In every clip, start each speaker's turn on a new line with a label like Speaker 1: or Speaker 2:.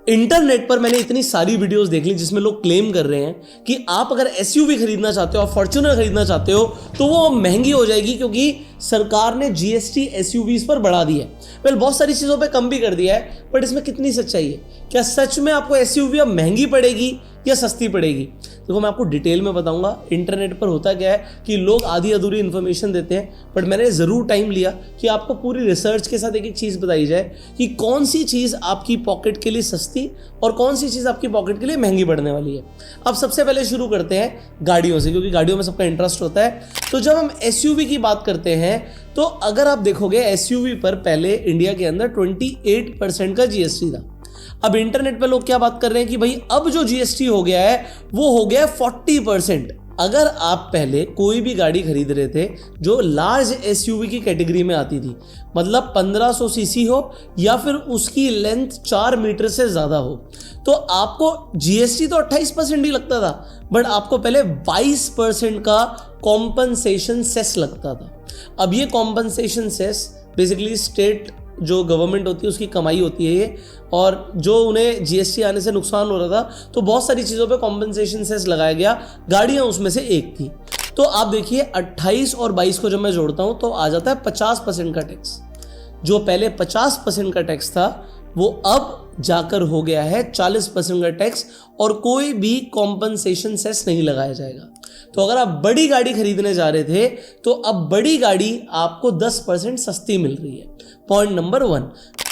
Speaker 1: Internet पर मैंने इतनी सारी वीडियोस देख ली जिसमें लोग क्लेम कर रहे हैं कि आप अगर एसयूवी खरीदना चाहते हो और फॉर्च्यूनर खरीदना चाहते हो तो वो महंगी हो जाएगी क्योंकि सरकार ने जीएसटी एसयूवीज पर बढ़ा दी है। वेल, बहुत सारी चीज़ों पे कम भी कर दिया है, बट इसमें कितनी सच्चाई है? क्या सच में आपको एसयूवी अब महंगी पड़ेगी या सस्ती पड़ेगी? देखो, मैं आपको डिटेल में बताऊंगा। इंटरनेट पर होता क्या है कि लोग आधी अधूरी इन्फॉर्मेशन देते हैं, बट मैंने ज़रूर टाइम लिया कि आपको पूरी रिसर्च के साथ एक एक चीज़ बताई जाए कि कौन सी चीज़ आपकी पॉकेट के लिए सस्ती और कौन सी चीज़ आपकी पॉकेट के लिए महंगी पड़ने वाली है। अब सबसे पहले शुरू करते हैं गाड़ियों से, क्योंकि गाड़ियों में सबका इंटरेस्ट होता है। तो जब हम एसयूवी की बात करते हैं तो अगर आप देखोगे एसयूवी पर पहले इंडिया के अंदर 28% का जीएसटी था। अब इंटरनेट पे लोग क्या बात कर रहे हैं कि भाई अब जो जीएसटी हो गया है वो हो गया 40%। अगर आप पहले कोई भी गाड़ी खरीद रहे थे जो लार्ज एसयूवी की कैटेगरी में आती थी, मतलब 1500 सीसी हो या फिर उसकी लेंथ 4 मीटर से ज़्यादा हो, तो आपको जीएसटी तो 28% ही लगता था, बट आपको पहले 22% का कॉम्पनसेशन सेस लगता था। अब ये कॉम्पनसेशन सेस बेसिकली स्टेट जो गवर्नमेंट होती है उसकी कमाई होती है ये, और जो उन्हें जीएसटी आने से नुकसान हो रहा था तो बहुत सारी चीज़ों पे कॉम्पनसेशन सेस लगाया गया, गाड़ियाँ उसमें से एक थी। तो आप देखिए 28 और 22 को जब मैं जोड़ता हूँ तो आ जाता है 50% का टैक्स। जो पहले 50% का टैक्स था वो अब जाकर हो गया है 40% का टैक्स, और कोई भी कॉम्पनसेशन सेस नहीं लगाया जाएगा। तो अगर आप बड़ी गाड़ी खरीदने जा रहे थे तो अब बड़ी गाड़ी आपको 10% सस्ती मिल रही है। Point number 1,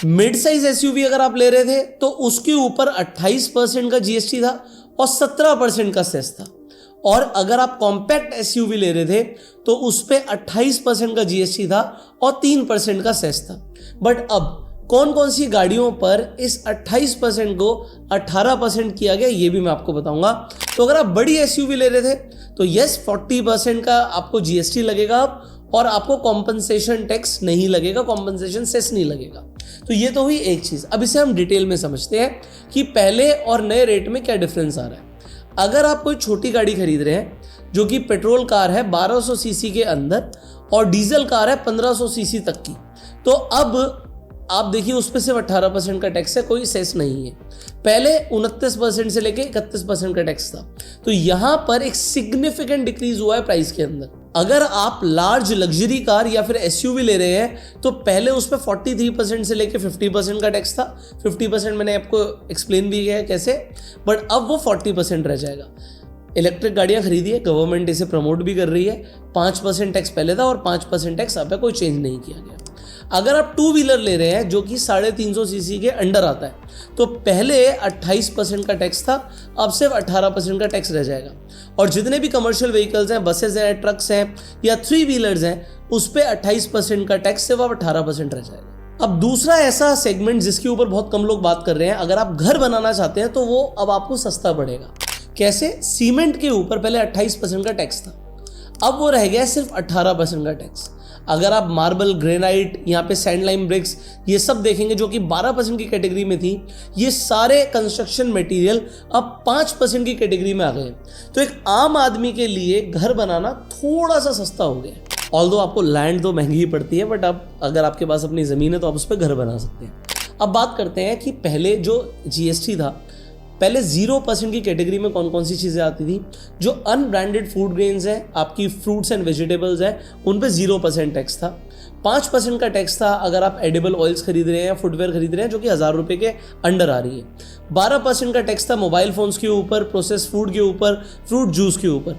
Speaker 1: mid size SUV अगर आप ले रहे थे तो उसके ऊपर 28% का जीएसटी था और 17% का सेस था, और अगर आप कॉम्पैक्ट एसयूवी ले रहे थे तो उस पे 28% का जीएसटी था और 3% का सेस था। बट अब कौन कौन सी गाड़ियों पर इस 28% को 18% किया गया ये भी मैं आपको बताऊंगा। तो अगर आप बड़ी एसयूवी ले रहे थे तो यस 40% का आपको जीएसटी लगेगा अब, और आपको कॉम्पनसेशन टैक्स नहीं लगेगा, कॉम्पनसेशन सेस नहीं लगेगा। तो ये तो हुई एक चीज़। अब इसे हम डिटेल में समझते हैं कि पहले और नए रेट में क्या डिफरेंस आ रहा है। अगर आप कोई छोटी गाड़ी खरीद रहे हैं जो कि पेट्रोल कार है 1200 सीसी के अंदर और डीजल कार है 1500 सीसी तक की, तो अब आप देखिए उस पर सिर्फ 18% का टैक्स है, कोई सेस नहीं है। पहले 29% से लेके 31% का टैक्स था। तो यहां पर एक सिग्निफिकेंट डिक्रीज हुआ है प्राइस के अंदर। अगर आप लार्ज लग्जरी कार या फिर एसयूवी ले रहे हैं तो पहले उस पर 43% से लेके 50% का टैक्स था। 50% मैंने आपको एक्सप्लेन भी किया है कैसे, बट अब वो 40% रह जाएगा। इलेक्ट्रिक गाड़ियां खरीदिए, गवर्नमेंट इसे प्रमोट भी कर रही है। 5% टैक्स पहले था और 5% टैक्स अब है, कोई चेंज नहीं किया गया। अगर आप 2 व्हीलर ले रहे हैं जो कि 350 सीसी के अंडर आता है तो पहले 28% का टैक्स था, अब सिर्फ 18% का टैक्स रह जाएगा। और जितने भी कमर्शियल व्हीकल्स हैं, बसेस हैं, ट्रक्स हैं या 3 व्हीलर्स हैं, उस पर 28% का टैक्स सिर्फ अब 18% रह जाएगा। अब दूसरा ऐसा सेगमेंट जिसके ऊपर बहुत कम लोग बात कर रहे हैं, अगर आप घर बनाना चाहते हैं तो वो अब आपको सस्ता पड़ेगा। कैसे? सीमेंट के ऊपर पहले 28% का टैक्स था, अब वो रह गया सिर्फ 18% का टैक्स। अगर आप मार्बल, ग्रेनाइट, यहाँ पे सैंड लाइम ब्रिक्स ये सब देखेंगे जो कि 12% की कैटेगरी में थी, ये सारे कंस्ट्रक्शन मटेरियल अब 5% की कैटेगरी में आ गए। तो एक आम आदमी के लिए घर बनाना थोड़ा सा सस्ता हो गया। ऑल्दो आपको लैंड तो महंगी ही पड़ती है, बट अब अगर आपके पास अपनी ज़मीन है तो आप उस पर घर बना सकते हैं। अब बात करते हैं कि पहले जो जीएसटी था, पहले 0% की कैटेगरी में कौन कौन सी चीज़ें आती थी। जो अनब्रांडेड फूड ग्रेन्स हैं, आपकी फ्रूट्स एंड वेजिटेबल्स हैं, उन पे 0% टैक्स था। 5% का टैक्स था अगर आप एडिबल ऑयल्स खरीद रहे हैं या फुटवेयर खरीद रहे हैं जो कि 1000 रुपये के अंडर आ रही है। 12% का टैक्स था मोबाइल फ़ोन्स के ऊपर, प्रोसेस फूड के ऊपर, फ्रूट जूस के ऊपर।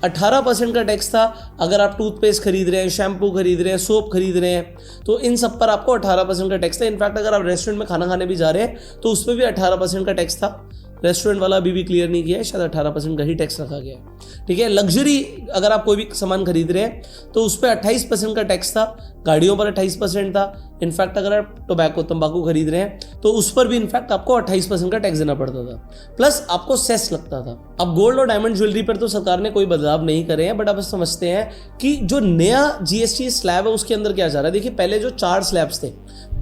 Speaker 1: 18% का टैक्स था अगर आप टूथपेस्ट खरीद रहे हैं, शैम्पू खरीद रहे हैं, सोप खरीद रहे हैं, तो इन सब पर आपको 18% का टैक्स था। इनफैक्ट अगर आप रेस्टोरेंट में खाना खाने भी जा रहे हैं तो उस पर भी 18% का टैक्स था। रेस्टोरेंट वाला अभी भी क्लियर नहीं किया है, शायद 18% का ही टैक्स रखा गया है। ठीक है, लग्जरी अगर आप कोई भी सामान खरीद रहे हैं तो उस पर 28% का टैक्स था, गाड़ियों पर 28% था। इनफैक्ट अगर आप तंबाकू खरीद रहे हैं तो उस पर भी इनफैक्ट आपको 28% का टैक्स देना पड़ता था, प्लस आपको सेस लगता था। अब गोल्ड और डायमंड ज्वेलरी पर तो सरकार ने कोई बदलाव नहीं करे हैं, बट अब समझते हैं कि जो नया जीएसटी स्लैब है उसके अंदर क्या जा रहा है। देखिए, पहले जो 4 स्लैब्स थे,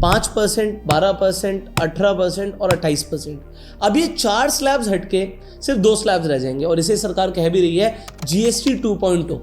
Speaker 1: 5%, 12%, 18% और 28%, अब ये 4 स्लैब्स हटके सिर्फ 2 स्लैब्स रह जाएंगे, और इसे सरकार कह भी रही है जीएसटी 2.0।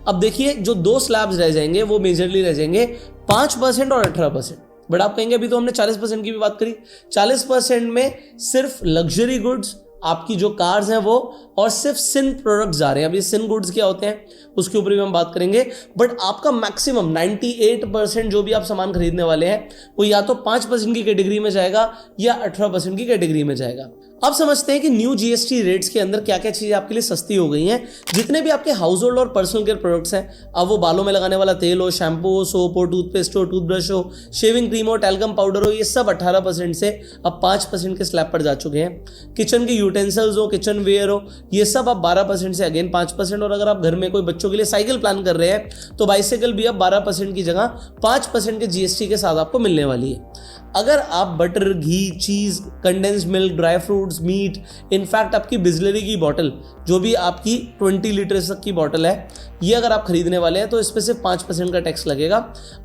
Speaker 1: अब देखिए, जो 2 स्लैब्स रह जाएंगे वो मेजरली रह जाएंगे 5% और 18%। बट आप कहेंगे अभी तो हमने 40% की भी बात करी। 40% में सिर्फ लग्जरी गुड्स, आपकी जो कार्स हैं वो, और सिर्फ सिन प्रोडक्ट्स जा रहे हैं। अभी सिन गुड्स क्या होते हैं उसके ऊपर भी हम बात करेंगे। बट आपका मैक्सिमम 98% जो भी आप सामान खरीदने वाले हैं वो या तो 5% की कैटेगरी में जाएगा या 18% की कैटेगरी में जाएगा। अब समझते हैं कि न्यू जीएसटी रेट्स के अंदर क्या क्या चीज़ें आपके लिए सस्ती हो गई हैं। जितने भी आपके हाउस होल्ड और पर्सनल केयर प्रोडक्ट्स हैं, अब वो बालों में लगाने वाला तेल हो, शैम्पू हो, सोप हो, टूथपेस्ट हो, टूथब्रश हो, शेविंग क्रीम हो, टैल्कम पाउडर हो, ये सब 18% से अब 5% के स्लैब पर जा चुके हैं। किचन के यूटेंसिल्स हो, किचन वेयर हो, ये सब अब 12% से अगेन 5%। और अगर आप घर में कोई बच्चों के लिए साइकिल प्लान कर रहे हैं तो बाइसाइकिल भी अब 12% की जगह 5% के जीएसटी के साथ आपको मिलने वाली है। अगर आप बटर, घी, cheese, condensed milk, dry fruits, meat, in fact आपकी बिस्लरी की बॉटल, जो भी आपकी 20 लीटर तक की बॉटल है, ये अगर आप खरीदने वाले हैं तो इस पर सिर्फ 5% का टैक्स लगेगा।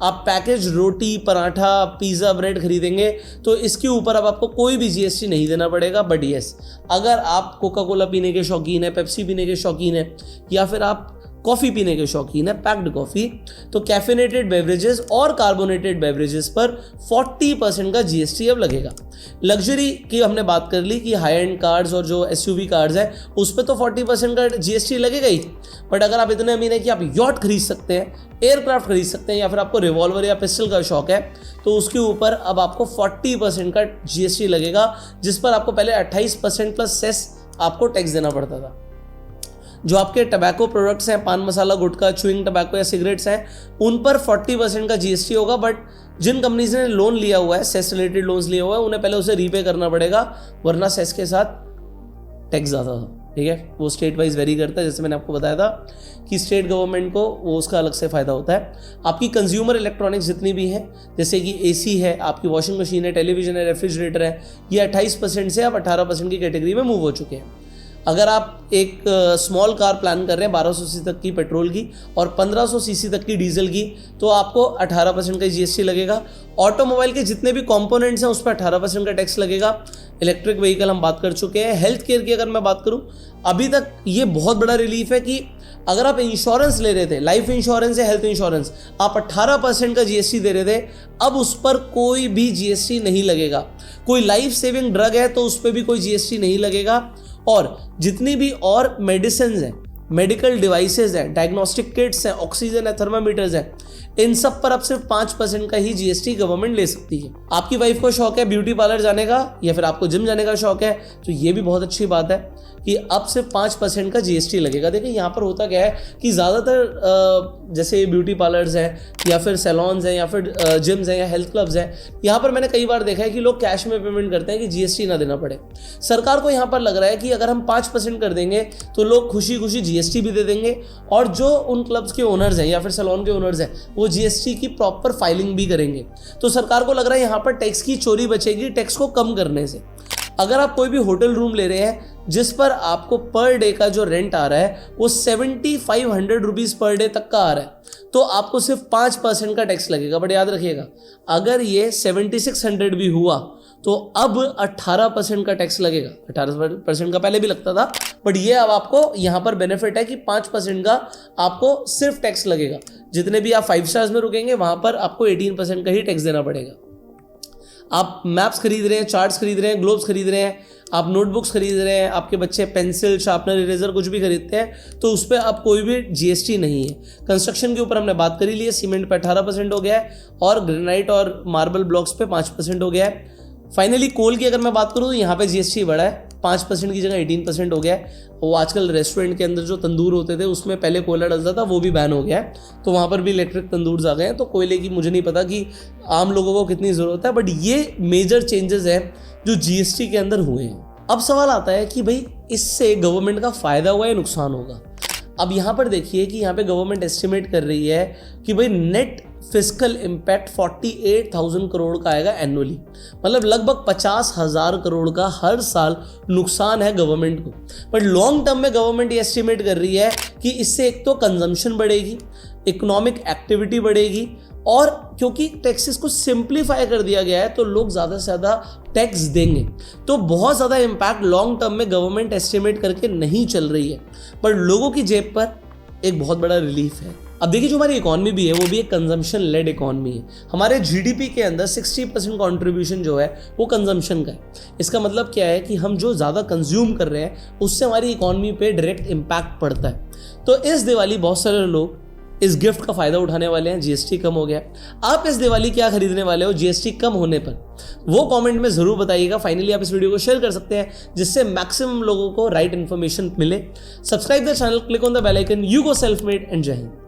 Speaker 1: आप पैकेज रोटी, पराठा, पिज़्ज़ा, ब्रेड खरीदेंगे तो इसके ऊपर अब आपको कोई भी जीएसटी नहीं देना पड़ेगा। बट येस, अगर आप कोका कोला पीने के शौकीन है, पेप्सी पीने के शौकीन है, या फिर आप कॉफ़ी पीने के शौकीन है, पैक्ड कॉफ़ी, तो कैफिनेटेड बेवरेजेस और कार्बोनेटेड बेवरेजेस पर 40% का जीएसटी अब लगेगा। लग्जरी की हमने बात कर ली कि हाई एंड कार्स और जो एसयूवी कार्स है उस पर तो 40% का जीएसटी लगेगा ही। बट अगर आप इतने अमीर हैं कि आप यॉट खरीद सकते हैं, एयरक्राफ्ट खरीद सकते हैं, या फिर आपको रिवॉल्वर या पिस्टल का शौक है, तो उसके ऊपर अब आपको 40% का जीएसटी लगेगा, जिस पर आपको पहले 28% प्लस सेस आपको टैक्स देना पड़ता था। जो आपके टबैको प्रोडक्ट्स हैं, पान मसाला, गुटखा, च्युइंग टबैको या सिगरेट्स हैं, उन पर 40% का जीएसटी होगा। बट जिन कंपनीज ने लोन लिया हुआ है, सेस रिलेटेड लोन्स लिया हुआ है, उन्हें पहले उसे रीपे करना पड़ेगा, वरना सेस के साथ टैक्स ज़्यादा था। ठीक है, वो स्टेट वाइज वेरी करता है। जैसे मैंने आपको बताया था कि स्टेट गवर्नमेंट को वो उसका अलग से फ़ायदा होता है। आपकी कंज्यूमर इलेक्ट्रॉनिक्स जितनी भी हैं, जैसे कि एसी है, आपकी वॉशिंग मशीन है, टेलीविजन है, रेफ्रिजरेटर है, ये 28% से अब 18% की कैटेगरी में मूव हो चुके हैं। अगर आप एक स्मॉल कार प्लान कर रहे हैं 1200 सीसी तक की पेट्रोल की और 1500 सीसी तक की डीजल की, तो आपको 18% का जीएसटी लगेगा। ऑटोमोबाइल के जितने भी कंपोनेंट्स हैं उस पर 18% का टैक्स लगेगा। इलेक्ट्रिक व्हीकल हम बात कर चुके हैं। हेल्थ केयर की अगर मैं बात करूं, अभी तक ये बहुत बड़ा रिलीफ है कि अगर आप इंश्योरेंस ले रहे थे, लाइफ इंश्योरेंस या हेल्थ इंश्योरेंस, आप 18% का जीएसटी दे रहे थे, अब उस पर कोई भी जीएसटी नहीं लगेगा। कोई लाइफ सेविंग ड्रग है तो उस पर भी कोई जीएसटी नहीं लगेगा। और जितनी भी और मेडिसिन हैं, मेडिकल डिवाइसेज हैं, डायग्नोस्टिक किट्स हैं, ऑक्सीजन है, थर्मामीटर्स हैं, इन सब पर अब सिर्फ 5% का ही जीएसटी गवर्नमेंट ले सकती है। आपकी वाइफ को शौक है ब्यूटी पार्लर जाने का या फिर आपको जिम जाने का शौक है, तो ये भी बहुत अच्छी बात है कि अब सिर्फ 5% का जीएसटी लगेगा। देखिए यहाँ पर होता क्या है कि ज़्यादातर जैसे ब्यूटी पार्लर्स हैं या फिर सैलॉन्स हैं या फिर जिम्स हैं या हेल्थ क्लब्स हैं, यहाँ पर मैंने कई बार देखा है कि लोग कैश में पेमेंट करते हैं कि जीएसटी ना देना पड़े। सरकार को यहाँ पर लग रहा है कि अगर हम 5% कर देंगे तो लोग खुशी खुशी जीएसटी भी दे देंगे, और जो उन क्लब्स के ओनर्स हैं या फिर सैलॉन के ओनर्स हैं वो जीएसटी की प्रॉपर फाइलिंग भी करेंगे। तो सरकार को लग रहा है यहाँ पर टैक्स की चोरी बचेगी टैक्स को कम करने से। अगर आप कोई भी होटल रूम ले रहे हैं जिस पर आपको पर डे का जो रेंट आ रहा है वो 7500 रुपीज़ पर डे तक का आ रहा है, तो आपको सिर्फ 5% का टैक्स लगेगा। बट याद रखिएगा, अगर ये 7600 भी हुआ तो अब 18% का टैक्स लगेगा। 18% का पहले भी लगता था, बट ये अब आपको यहाँ पर बेनिफिट है कि 5% का आपको सिर्फ टैक्स लगेगा। जितने भी आप 5 स्टार्स में रुकेंगे वहाँ पर आपको 18% का ही टैक्स देना पड़ेगा। आप मैप्स खरीद रहे हैं, चार्ट्स खरीद रहे हैं, ग्लोब्स खरीद रहे हैं, आप नोटबुक्स खरीद रहे हैं, आपके बच्चे पेंसिल, शार्पनर, इरेजर कुछ भी खरीदते हैं, तो उस पर अब कोई भी जीएसटी नहीं है। कंस्ट्रक्शन के ऊपर हमने बात करी ली है, सीमेंट पे 18% हो गया है और ग्रेनाइट और मार्बल ब्लॉक्स पे 5% हो गया है। फाइनली कोल की अगर मैं बात करूँ तो यहाँ पे जीएसटी बढ़ा है, 5% की जगह 18% हो गया है। वो आजकल रेस्टोरेंट के अंदर जो तंदूर होते थे उसमें पहले कोयला डलता था, वो भी बैन हो गया है, तो वहाँ पर भी इलेक्ट्रिक तंदूर आ गए हैं। तो कोयले की मुझे नहीं पता कि आम लोगों को कितनी ज़रूरत है, बट ये मेजर चेंजेस हैं जो जीएसटी के अंदर हुए हैं। अब सवाल आता है कि भाई इससे गवर्नमेंट का फ़ायदा हुआ या नुकसान होगा। अब यहाँ पर देखिए कि यहाँ पे गवर्नमेंट एस्टिमेट कर रही है कि भाई नेट फिस्कल इम्पैक्ट 48,000 करोड़ का आएगा एनुअली, मतलब लगभग 50,000 करोड़ का हर साल नुकसान है गवर्नमेंट को। बट लॉन्ग टर्म में गवर्नमेंट ये एस्टिमेट कर रही है कि इससे एक तो कंजम्पशन बढ़ेगी, इकोनॉमिक एक्टिविटी बढ़ेगी, और क्योंकि टैक्सेस को सिंप्लीफाई कर दिया गया है तो लोग ज़्यादा से ज़्यादा टैक्स देंगे। तो बहुत ज़्यादा इम्पैक्ट लॉन्ग टर्म में गवर्नमेंट एस्टिमेट करके नहीं चल रही है, पर लोगों की जेब पर एक बहुत बड़ा रिलीफ है। अब देखिए जो हमारी इकॉनमी भी है वो भी एक कंजम्पशन लेड इकॉनमी है। हमारे जीडीपी के अंदर 60% कॉन्ट्रीब्यूशन जो है वो कंजम्पशन का है। इसका मतलब क्या है कि हम जो ज़्यादा कंज्यूम कर रहे हैं उससे हमारी इकॉनमी पे डायरेक्ट इम्पैक्ट पड़ता है। तो इस दिवाली बहुत सारे लोग इस गिफ्ट का फायदा उठाने वाले हैं, जीएसटी कम हो गया। आप इस दिवाली क्या खरीदने वाले हो जीएसटी कम होने पर, वो कमेंट में जरूर बताइएगा। फाइनली आप इस वीडियो को शेयर कर सकते हैं जिससे मैक्सिमम लोगों को राइट इन्फॉर्मेशन मिले। Subscribe the channel, click on the bell icon. You go self made and जय हिंद।